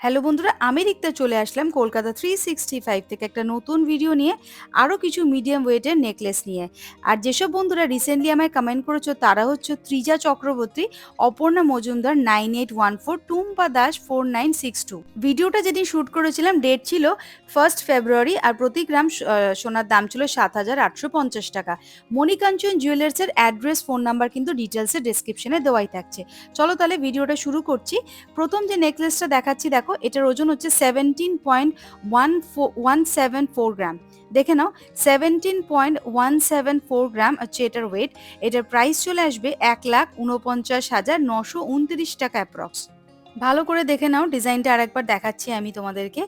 Hello বন্ধুরা, আমি রিক্তা চলে আসলাম কলকাতা 365 থেকে একটা নতুন ভিডিও নিয়ে, আরও কিছু মিডিয়াম ওয়েটের নেকলেস নিয়ে। আর যেসব বন্ধুরা রিসেন্টলি আমায় কমেন্ট করেছো তারা হচ্ছে ত্রিজা চক্রবর্তী, অপর্ণা মজুমদার 9814, টুম্পা দাস 4962। ভিডিওটা যেদিন শ্যুট করেছিলাম ডেট ছিল 1 ফেব্রুয়ারি, আর প্রতি গ্রাম সোনার দাম ছিল 7,850 টাকা। মণিকাঞ্চন জুয়েলার্সের অ্যাড্রেস, ফোন নাম্বার কিন্তু ডিটেলসে ডেসক্রিপশনে দেওয়াই থাকছে। চলো তাহলে ভিডিওটা শুরু করছি। প্রথম যে নেকলেসটা দেখাচ্ছি দেখো, এটার ওজন হচ্ছে 17.174 গ্রাম। দেখে নাও, 17.174 গ্রাম হচ্ছে এটার ওয়েট। এটার প্রাইস চলে আসবে 1,49,929 টাকা অ্যাপ্রক্স। ভালো করে দেখে নাও, ডিজাইনটা আরেকবার দেখাচ্ছি আমি তোমাদেরকে।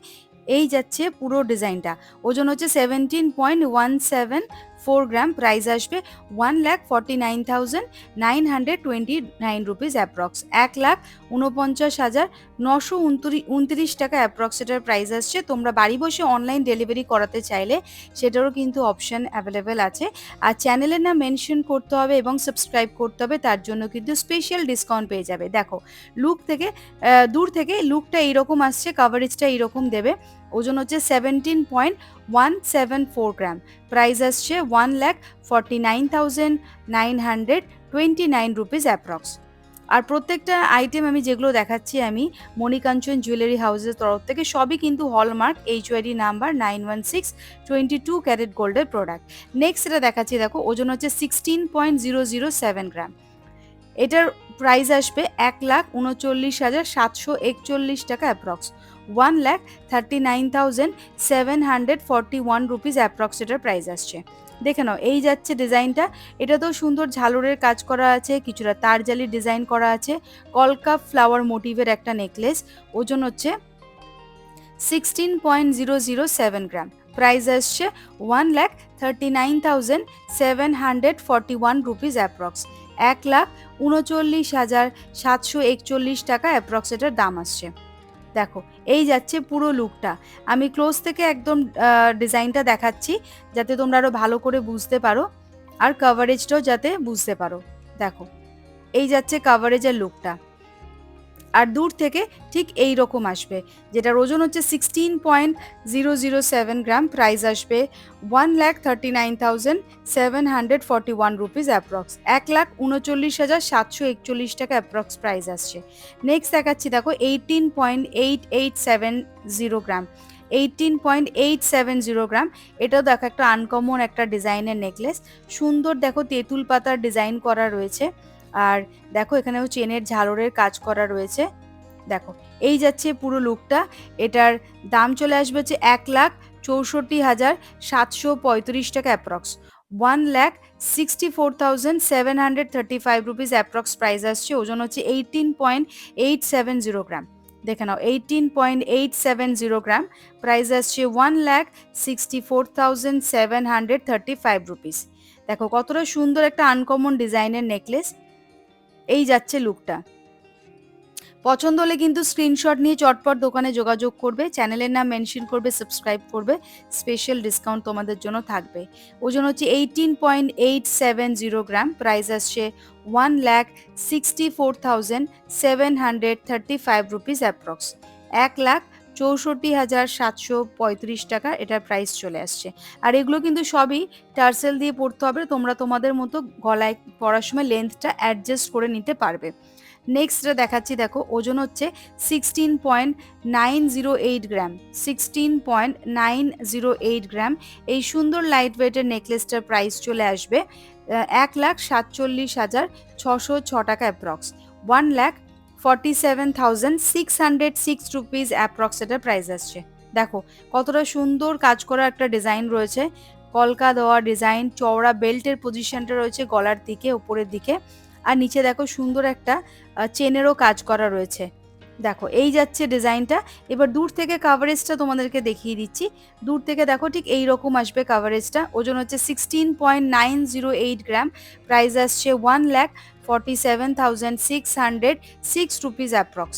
এই যাচ্ছে পুরো ডিজাইনটা। ওজন হচ্ছে 17.174 গ্রাম। প্রাইস আসবে 1,49,929 রুপিস অ্যাপ্রক্স। 1,49,929 টাকা অ্যাপ্রক্স এটার প্রাইস আসছে। তোমরা বাড়ি বসে অনলাইন ডেলিভারি করাতে চাইলে সেটারও কিন্তু অপশন অ্যাভেলেবেল আছে। আর চ্যানেলের নাম মেনশন করতে হবে এবং সাবস্ক্রাইব করতে হবে, তার জন্য কিন্তু স্পেশাল ডিসকাউন্ট পেয়ে যাবে। দেখো, লুক থেকে দূর থেকে লুকটা এইরকম আসছে, কাভারেজটা এইরকম দেবে। ওজন হচ্ছে 17.174 গ্রাম। প্রাইস আসছে 1,49,929 রুপিস অ্যাপ্রক্স। আর প্রত্যেকটা আইটেম আমি যেগুলো দেখাচ্ছি আমি মণিকাঞ্চন জুয়েলারি হাউসের তরফ থেকে, সবই কিন্তু হলমার্ক HYD নাম্বার 916, 22 ক্যারেট গোল্ডের প্রোডাক্ট। নেক্সট এটা দেখাচ্ছি, দেখো ওজন হচ্ছে 16.007 গ্রাম। এটার প্রাইস আসবে 1,39,741 টাকা অ্যাপ্রক্স। 1,39,741 রুপিস অ্যাপ্রক্স এটার প্রাইস আসছে। দেখে নাও, এই যাচ্ছে ডিজাইনটা। এটা তো সুন্দর ঝালরের কাজ করা আছে, কিছুটা তারজালি ডিজাইন করা আছে, কলকা ফ্লাওয়ার মোটিভের একটা নেকলেস। ওজন হচ্ছে 16.007 গ্রাম। প্রাইস আসছে 1,39,741 রুপিস অ্যাপ্রক্স। 1,39,741 টাকা অ্যাপ্রক্স এটার দাম আসছে। দেখো, এই যাচ্ছে পুরো লুকটা। আমি ক্লোজ থেকে একদম ডিজাইনটা দেখাচ্ছি যাতে তোমরা আরো ভালো করে বুঝতে পারো, আর কভারেজটাও যাতে বুঝতে পারো। দেখো, এই যাচ্ছে কভারেজের লুকটা। আর দূর থেকে ঠিক এই রকম আসবে, যেটার ওজন হচ্ছে 16.007 গ্রাম। প্রাইস আসবে 1,39,741 রুপিস অ্যাপ্রক্স। 1,39,741 টাকা অ্যাপ্রক্স প্রাইস আসছে। নেক্সট দেখাচ্ছি, দেখো 18.8870 গ্রাম। 18.870 গ্রাম। এটাও দেখো একটা আনকমন একটা ডিজাইনের নেকলেস। সুন্দর, দেখো তেঁতুল পাতার ডিজাইন করা রয়েছে। আর দেখো, এখানেও চেনের ঝালরের কাজ করা রয়েছে। দেখো, এই যাচ্ছে পুরো লুকটা। এটার দাম চলে আসবে হচ্ছে 1,64,735 টাকা অ্যাপ্রক্স। 1,64,735 রুপিস অ্যাপ্রক্স প্রাইস আসছে। ওজন হচ্ছে 18.870 গ্রাম। দেখে নাও, 18.870 গ্রাম। প্রাইস আসছে 1,64,735 রুপিস। দেখো কতটা সুন্দর একটা আনকমন ডিজাইনের নেকলেস। এই যাচ্ছে লুকটা। পছন্দ হলে কিন্তু স্ক্রিনশট নিয়ে চটপট দোকানে যোগাযোগ করবে, চ্যানেলের নাম মেনশন করবে, সাবস্ক্রাইব করবে, স্পেশাল ডিসকাউন্ট তোমাদের জন্য থাকবে। ওজন হচ্ছে 18.870 গ্রাম। প্রাইস আসছে 1,64,735 রুপিস অ্যাপ্রক্স। 1,64,735 টাকা এটার প্রাইস চলে আসছে। আর এগুলো কিন্তু সবই টার্সেল দিয়ে পরতে হবে, তোমরা তোমাদের মতো গলায় পরার সময় লেন্থটা অ্যাডজাস্ট করে নিতে পারবে। নেক্সটটা দেখাচ্ছি, দেখো ওজন হচ্ছে 16.908 গ্রাম। 16.908 গ্রাম। এই সুন্দর লাইট ওয়েটের নেকলেসটার প্রাইস চলে আসবে 1,47,606 টাকা অ্যাপ্রক্স। 1,47,606 রুপিস অ্যাপ্রক্স এটার প্রাইস আসছে। দেখো কতটা সুন্দর কাজ করা একটা ডিজাইন রয়েছে, কলকা দেওয়া ডিজাইন, চওড়া বেল্টের পজিশনটা রয়েছে গলার দিকে, উপরের দিকে। আর নিচে দেখো সুন্দর একটা চেনেরও কাজ করা রয়েছে। দেখো, এই যাচ্ছে ডিজাইনটা। এবার দূর থেকে কাভারেজটা তোমাদেরকে দেখিয়ে দিচ্ছি। দূর থেকে দেখো ঠিক এই রকম আসবে কাভারেজটা। ওজন হচ্ছে 16.908 গ্রাম। প্রাইস আসছে 1,47,606 রুপিস অ্যাপ্রক্স।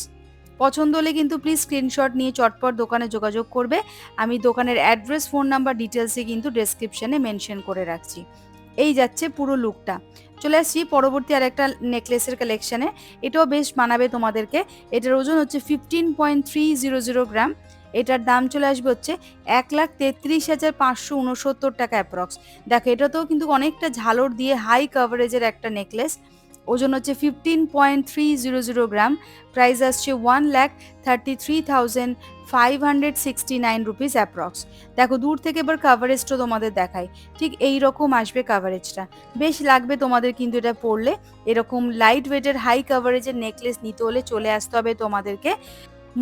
পছন্দ হলে কিন্তু প্লিজ স্ক্রিনশট নিয়ে চটপট দোকানে যোগাযোগ করবে। আমি দোকানের অ্যাড্রেস, ফোন নাম্বার ডিটেলসে কিন্তু ডেসক্রিপশনে মেনশন করে রাখছি। এই যাচ্ছে পুরো লুকটা। চলে আসছি পরবর্তী আর একটা নেকলেসের কালেকশানে। এটাও বেশ মানাবে তোমাদেরকে। এটার ওজন হচ্ছে 15.300 গ্রাম। এটার দাম চলে আসবে হচ্ছে 1,33,569 টাকা অ্যাপ্রক্স। দেখো এটাতেও কিন্তু অনেকটা ঝালর দিয়ে হাই কাভারেজের একটা নেকলেস। ওজন হচ্ছে 15.300 গ্রাম। প্রাইস আসছে 1,33,569 রুপিস অ্যাপ্রক্স। দেখো দূর থেকে এবার কাভারেজটা তোমাদের দেখাই। ঠিক এই রকম আসবে কাভারেজটা। বেশ লাগবে তোমাদের কিন্তু এটা পরলে। এরকম লাইট ওয়েটের হাই কাভারেজের নেকলেস নিতে হলে চলে আসতে হবে তোমাদেরকে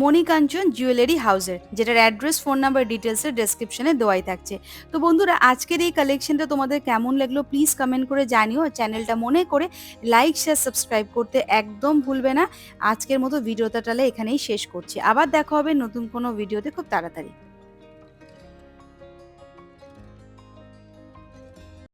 মণিকাঞ্চন জুয়েলারি হাউসের, যেটার অ্যাড্রেস, ফোন নাম্বার, ডিটেলসের ডেসক্রিপশনে দেওয়াই থাকছে। তো বন্ধুরা আজকের এই কালেকশনটা তোমাদের কেমন লাগলো প্লিজ কমেন্ট করে জানিও। চ্যানেলটা মনে করে লাইক শেয়ার সাবস্ক্রাইব করতে একদম ভুলবে না। আজকের মতো ভিডিওটা তাহলে এখানেই শেষ করছি। আবার দেখা হবে নতুন কোনো ভিডিওতে খুব তাড়াতাড়ি।